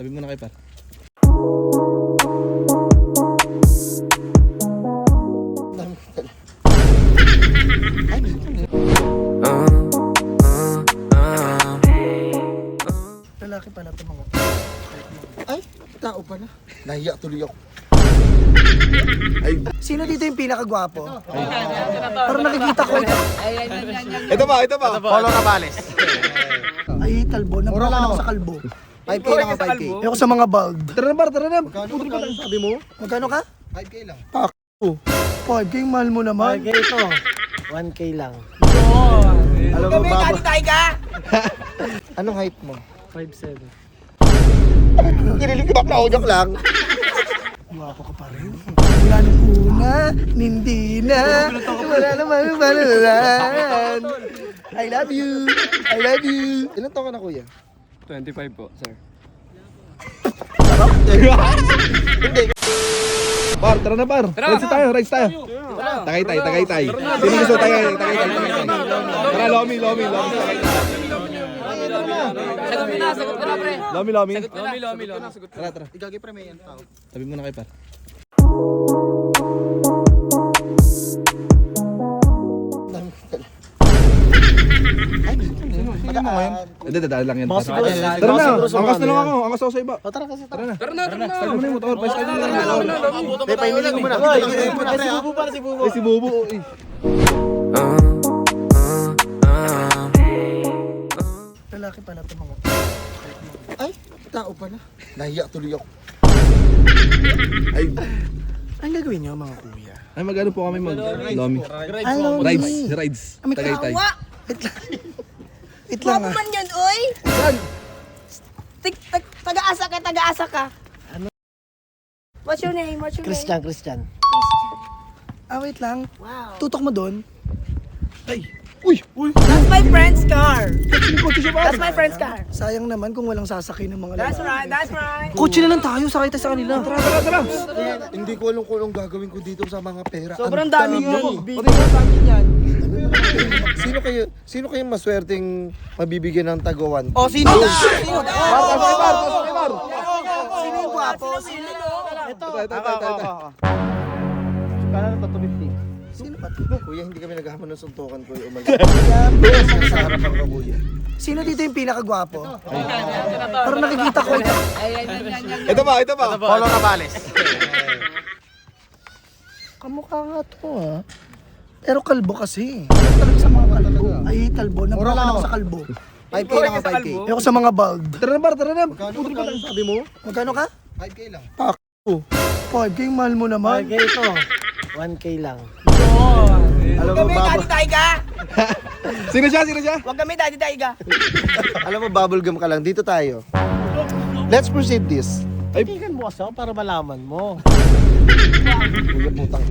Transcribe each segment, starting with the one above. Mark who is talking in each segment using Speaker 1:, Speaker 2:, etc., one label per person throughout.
Speaker 1: Sabi mo na kay par.
Speaker 2: Lalaki pala ito mga. Ay, tao pala. Nahiya tuloy ako.
Speaker 1: Ay,
Speaker 2: Sino dito yung pinakagwapo? Parang nakikita ko ito.
Speaker 1: ito ba?
Speaker 3: Polo Navales.
Speaker 2: Ay, talbo. Nabuka lang ako sa kalbo.
Speaker 3: 5K lang ako, 5K.
Speaker 2: Ayoko sa mga bald.
Speaker 1: Tara na par, tara na. Putol pa lang sabi mo.
Speaker 2: Magkano ka?
Speaker 3: 5K lang.
Speaker 2: 5K, mahal mo naman.
Speaker 3: 5K ito. 1K lang.
Speaker 2: Alam mo, babo.
Speaker 3: Anong height mo?
Speaker 2: 5'7".
Speaker 3: Kinilig ka ba? Joke lang.
Speaker 2: Gwapo ka pa rin. Wala nung una, hindi na. Wala naman baluran. I love you. I love you.
Speaker 3: Ilan taon ka na, kuya?
Speaker 1: 25 po, sir. Par, tara na par. Rides tayo. Tagaytay. Sino gusto tagay? Tara, Lomi.
Speaker 4: Sagot mo na, pre.
Speaker 1: Lomi.
Speaker 4: Lomi.
Speaker 1: Tara.
Speaker 3: Igagi pre, may yan tao.
Speaker 1: Sabi mo na kay par. Hindi, dadaan lang yan. Par. Tara na, angkas na lang ako. Angkas ako sa iba.
Speaker 3: O tara kasi,
Speaker 1: Tara na.
Speaker 4: Tara na.
Speaker 1: Start mo na yung motor. Pa-start mo na yung motor.
Speaker 3: May painilig mo muna. Si Bubu para si Bubu.
Speaker 1: Ay, si Bubu. Eh.
Speaker 2: Lalaki pala ito mga.
Speaker 3: Ay, tao pala. Nahiya tuloy ako.
Speaker 1: Ay,
Speaker 2: Ang gagawin nyo mga kuya?
Speaker 1: ay magano po kami mag-Lomi.
Speaker 2: Hello,
Speaker 1: Rides.
Speaker 2: May
Speaker 1: Tagaytay.
Speaker 2: kawa. Wait lang. Wait lang
Speaker 5: Guwapo
Speaker 2: ah.
Speaker 5: man yun, oy! Taga-asa ka. What's your name?
Speaker 3: Christian.
Speaker 2: Ah, wait lang.
Speaker 5: Wow.
Speaker 2: Tutok mo doon.
Speaker 5: That's my friend's car.
Speaker 2: Kotse siya
Speaker 5: That's my friend's car.
Speaker 2: Sayang naman kung walang sasakay ng mga
Speaker 5: That's
Speaker 2: lalaki.
Speaker 5: right.
Speaker 2: Kotse na lang tayo, sakay tayo sa kanila. Tara.
Speaker 3: Hindi ko alam kung anong gagawin ko dito sa mga pera.
Speaker 5: Sobrang dami
Speaker 3: Ang
Speaker 5: mo.
Speaker 3: Sino kayo maswerteng mabibigyan ng taguan?
Speaker 5: O, sino?
Speaker 2: Sino yung gwapo? Sino ba ito?
Speaker 3: Kuya, hindi kami naghahamon ng suntukan ko yung umalis. Sa harapan ko, kuya.
Speaker 2: Sino dito yung pinakagwapo? Parang nakikita ko ito.
Speaker 1: Ito ba?
Speaker 3: Polo Navales.
Speaker 2: Kamukha nga to ah. Pero kalbo kasi. Ano talaga sa mga kalbo? Ay, talbo. Nabuka lang ako sa kalbo.
Speaker 3: 5K lang ako, 5K.
Speaker 2: Ayoko sa mga bald.
Speaker 1: Tara na par, tara na. Putol pa lang sabi mo.
Speaker 2: Magkano ka?
Speaker 3: 5K lang.
Speaker 2: 5K, mahal mo naman.
Speaker 3: 5K ito. 1K lang.
Speaker 5: Huwag kami dati-tayo ka.
Speaker 1: Sino siya?
Speaker 5: Huwag kami dati-tayo ka.
Speaker 3: Alam mo, bubblegum ka lang. Dito tayo. Let's proceed this.
Speaker 1: Ay,
Speaker 3: Tingnan mo kasi ako para malaman mo. Kuya, putang.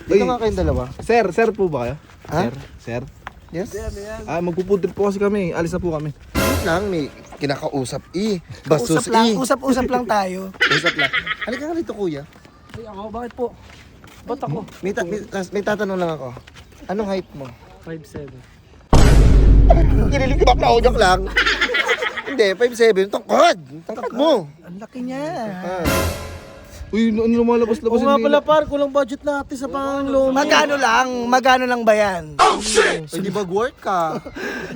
Speaker 3: Dito nga kayong dalawa.
Speaker 1: Sir po ba kayo?
Speaker 3: Ha?
Speaker 1: Sir?
Speaker 3: Yes?
Speaker 1: Magpupudrip po kasi kami. Alis na po kami.
Speaker 3: Wait lang, may kinakausap. Bastos.
Speaker 2: Usap lang tayo.
Speaker 3: Usap lang. Halika nga dito, kuya.
Speaker 2: Ay, ako, bakit po? Ba't ako?
Speaker 3: May tatanong lang ako. Anong height mo?
Speaker 2: 5'7".
Speaker 3: Kinilig ka ba? Joke lang. Hindi, 5'7". Tangkad mo.
Speaker 2: Ang laki niya.
Speaker 1: Uy, ano lumalabas-labas
Speaker 3: Oo nga pala, par. Kulang budget natin sa panglomi.
Speaker 2: Magkano lang ba yan?
Speaker 3: Hindi mag-work ka.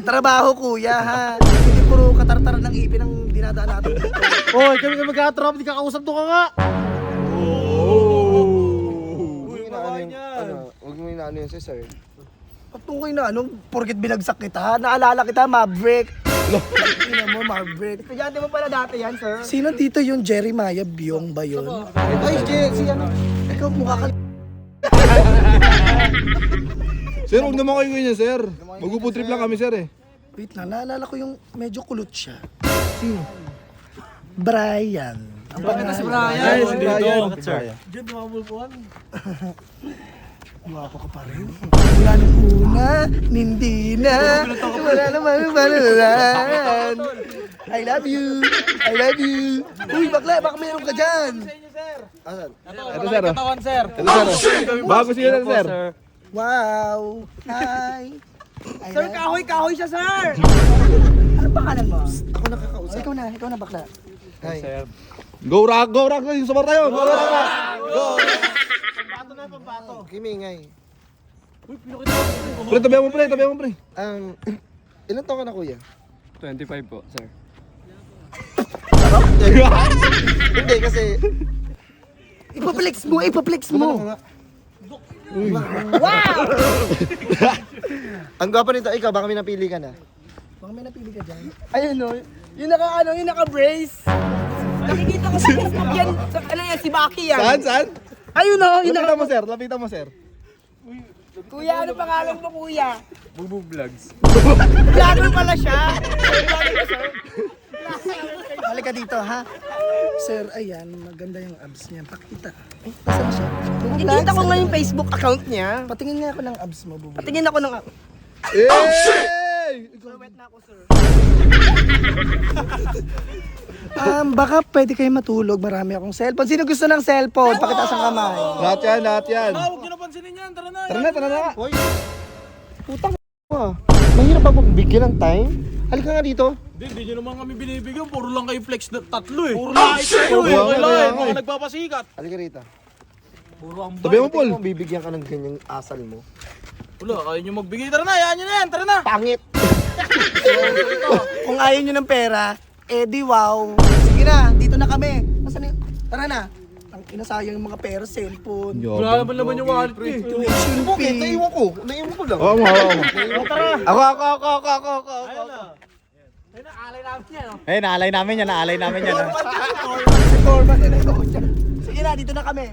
Speaker 2: Trabaho kuya ha. Hindi puro katartaran ng ipin ang dinadaan natin.
Speaker 3: Hoy, kami magkatrap. Di kakausap doon ka nga. Huwag mo inaano yun, sir.
Speaker 2: At nung kayo na porkit binagsak kita, naalala kita, Maverick. Ina mo, Maverick.
Speaker 5: Estudyante mo pala dati yan, sir.
Speaker 2: Sino dito yung Jeremiah Biong ba yun?
Speaker 3: Ay, si ano?
Speaker 2: Ikaw mukha ka.
Speaker 1: Sir, huwag naman kayo ganyan, sir. Magpuputrip lang kami, sir eh.
Speaker 2: Wait lang, naalala ko yung medyo kulot siya. Sino? Brian. Ang pangalan si
Speaker 1: Ay, si Brian.
Speaker 3: Diyan, tumamulpuan.
Speaker 2: Gwapo ka pa rin. Wala nung una, hindi na. Wala naman baluran. I love you. Uy, bakla, baka mayroon ka dyan.
Speaker 3: Asan?
Speaker 1: Ito, sir. Ito, sir. Bago siya, sir.
Speaker 2: Wow. Hi.
Speaker 5: Sir, kahoy siya, sir.
Speaker 2: Ano pangalan mo?
Speaker 3: Ako nakakausap.
Speaker 2: Ikaw na bakla. Ay.
Speaker 1: Go rock, yung sumar tayo. Go rock. Go.
Speaker 2: Kimingay.
Speaker 1: Pre, tabihan mo pre.
Speaker 2: Ilan taon ka na kuya?
Speaker 3: 25 po, sir.
Speaker 2: Hindi kasi...
Speaker 5: Ipaplex mo, ipaplex mo.
Speaker 2: Ang gwapo nito, ikaw baka may napili ka na.
Speaker 5: Baka may napili ka dyan. Ayun o, yung naka-brace. Nakikita ko sa Facebook yan. Ano yan, si Baki yan.
Speaker 1: Saan?
Speaker 5: Ayun o, yung
Speaker 1: Lapitan mo sir.
Speaker 5: Kuya, ano pangalan mo kuya?
Speaker 3: Bubog Vlogs.
Speaker 5: Vlogger pala siya. Vlogger ka, sir. Halika dito, ha? Sir, ayan, maganda yung abs niya. Pakita. Ay, nasaan siya? Nakikita ko nga yung Facebook account niya. Patingin nga ako ng abs mo, bubu. Patingin ako ng abs.
Speaker 1: Hey!
Speaker 5: Wet na ako, sir. Baka pwede kayo matulog. Marami akong cellphone. Sino gusto ng cellphone? Pakitaas ang kamay.
Speaker 1: Lahat yan.
Speaker 4: Huwag nyo na pansinin yan, tara na.
Speaker 1: Tara na.
Speaker 2: Hoy! Putang mo. Mahirap ba bigyan ng time? Halika nga dito.
Speaker 4: Hindi nyo naman kami binibigyan. Puro lang kayo flex na tatlo eh. Puro lang kayo eh.
Speaker 1: Kaya
Speaker 4: Wala
Speaker 1: nga
Speaker 4: eh.
Speaker 1: eh.
Speaker 4: Mga nagpapasikat.
Speaker 2: Halika rito.
Speaker 1: Tabihan mo Paul.
Speaker 2: Kung bibigyan ka ng ganyang asal mo.
Speaker 4: Wala, ayaw nyo magbigay. Tara na, hayaan nyo na yan. Tara na.
Speaker 2: Pangit!
Speaker 5: Kung ayaw nyo ng pera, di wow. Sige na, dito na kami. Nasaan yung... Tara na. Ang inasayang yung mga pera, cellphone.
Speaker 4: Wala naman naman yung wallet eh.
Speaker 5: Tuition
Speaker 2: Bakit?
Speaker 5: fee.
Speaker 2: Naiwan ko lang.
Speaker 1: Oo mo.
Speaker 3: Eh, naalay namin yan.
Speaker 5: Format na ito. Sige na, dito na kami.